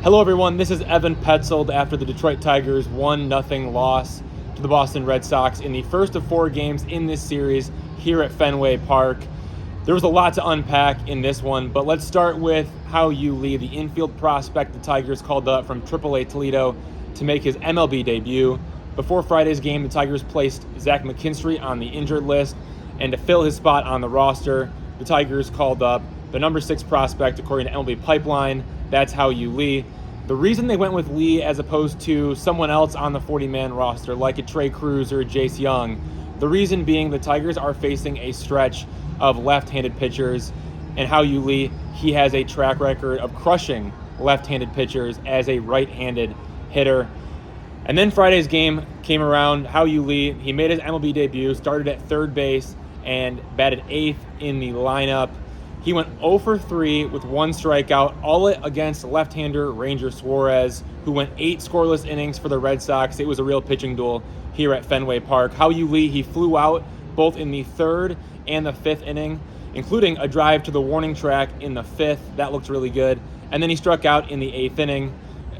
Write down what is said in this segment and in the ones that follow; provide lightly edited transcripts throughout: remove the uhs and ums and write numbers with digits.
Hello everyone, this is Evan Petzold after the Detroit Tigers 1-0 loss to the Boston Red Sox in the first of 4 games in this series here at Fenway Park. There was a lot to unpack in this one, but let's start with Hao-Yu Lee, the infield prospect the Tigers called up from AAA Toledo to make his MLB debut. Before Friday's game, the Tigers placed Zach McKinstry on the injured list, and to fill his spot on the roster, the Tigers called up the number 6 prospect according to MLB Pipeline. That's Hao-Yu Lee. The reason they went with Lee as opposed to someone else on the 40-man roster, like a Trey Cruz or a Jace Young, the reason being the Tigers are facing a stretch of left-handed pitchers, and Hao-Yu Lee, he has a track record of crushing left-handed pitchers as a right-handed hitter. And then Friday's game came around. Hao-Yu Lee, he made his MLB debut, started at third base, and batted 8th in the lineup. He went 0 for 3 with 1 strikeout, all against left-hander Ranger Suarez, who went 8 scoreless innings for the Red Sox. It was a real pitching duel here at Fenway Park. Hao-Yu Lee, he flew out both in the 3rd and the 5th inning, including a drive to the warning track in the 5th. That looked really good. And then he struck out in the 8th inning.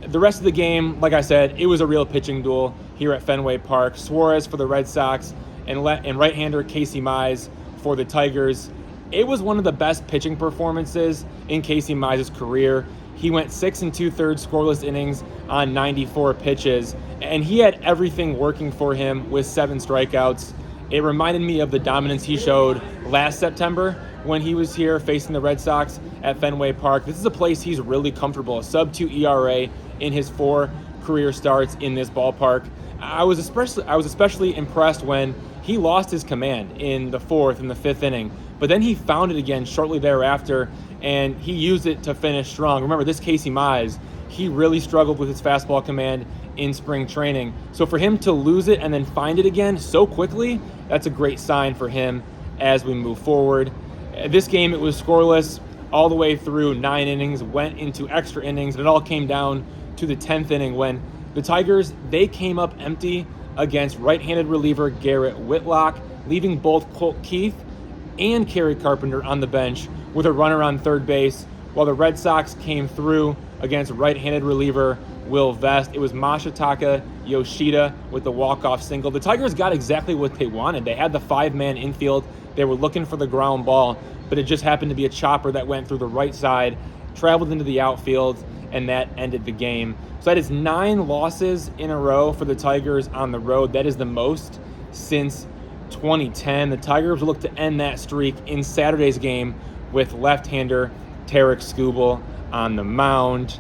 The rest of the game, like I said, it was a real pitching duel here at Fenway Park. Suarez for the Red Sox and right-hander Casey Mize for the Tigers. It was one of the best pitching performances in Casey Mize's career. He went 6 2/3 scoreless innings on 94 pitches, and he had everything working for him with 7 strikeouts. It reminded me of the dominance he showed last September when he was here facing the Red Sox at Fenway Park. This is a place he's really comfortable, a sub-2 ERA in his 4 career starts in this ballpark. I was especially impressed when he lost his command in the 4th and the 5th inning, but then he found it again shortly thereafter, and he used it to finish strong. Remember, this Casey Mize, he really struggled with his fastball command in spring training. So for him to lose it and then find it again so quickly, that's a great sign for him as we move forward. This game, it was scoreless all the way through 9 innings, went into extra innings, and it all came down to the 10th inning when the Tigers, they came up empty against right-handed reliever Garrett Whitlock, leaving both Colt Keith and Kerry Carpenter on the bench with a runner on third base, while the Red Sox came through against right-handed reliever Will Vest. It was Masataka Yoshida with the walk-off single. The Tigers got exactly what they wanted. They had the 5-man infield. They were looking for the ground ball, but it just happened to be a chopper that went through the right side, traveled into the outfield, and that ended the game. So that is 9 losses in a row for the Tigers on the road. That is the most since 2010. The Tigers look to end that streak in Saturday's game with left-hander Tarik Skubal on the mound.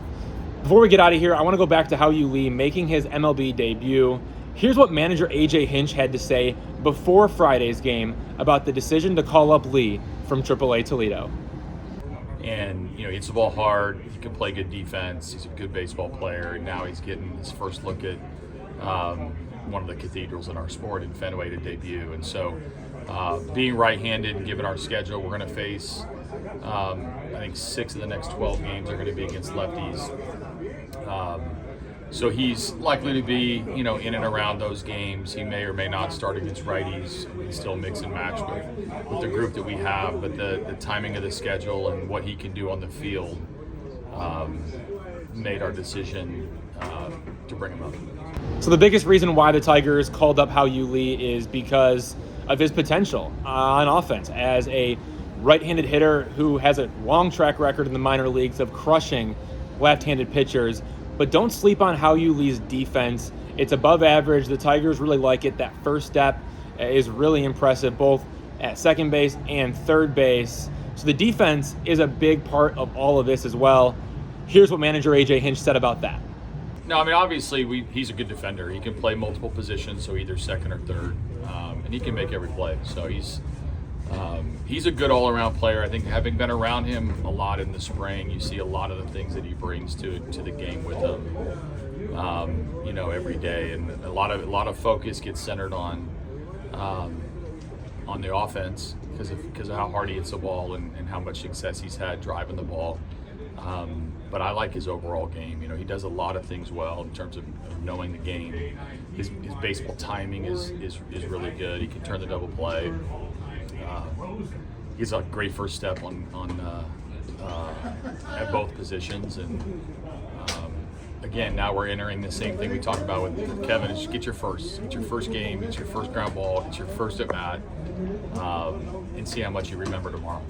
Before we get out of here, I want to go back to Hao-Yu Lee making his MLB debut. Here's what manager AJ Hinch had to say before Friday's game about the decision to call up Lee from AAA Toledo. And, he hits the ball hard. He can play good defense. He's a good baseball player. And now he's getting his first look at one of the cathedrals in our sport in Fenway to debut. And so being right-handed and given our schedule, we're going to face, I think 6 of the next 12 games are going to be against lefties. So he's likely to be, in and around those games. He may or may not start against righties. We still mix and match with the group that we have, but the timing of the schedule and what he can do on the field made our decision to bring him up. So the biggest reason why the Tigers called up Hao-Yu Lee is because of his potential on offense as a right-handed hitter who has a long track record in the minor leagues of crushing left-handed pitchers. But don't sleep on Hao-Yu Lee's defense. It's above average. The Tigers really like it. That first step is really impressive, both at second base and third base. So the defense is a big part of all of this as well. Here's what manager AJ Hinch said about that. No, obviously he's a good defender. He can play multiple positions, so either second or third, and he can make every play. So he's a good all-around player. I think having been around him a lot in the spring, you see a lot of the things that he brings to the game with him, every day, and a lot of focus gets centered on the offense because of how hard he hits the ball and how much success he's had driving the ball. But I like his overall game. He does a lot of things well in terms of knowing the game. His baseball timing is really good. He can turn the double play. He's a great first step on at both positions, and again, now we're entering the same thing we talked about with Kevin. Is get your first game, get your first ground ball, get your first at bat, and see how much you remember tomorrow.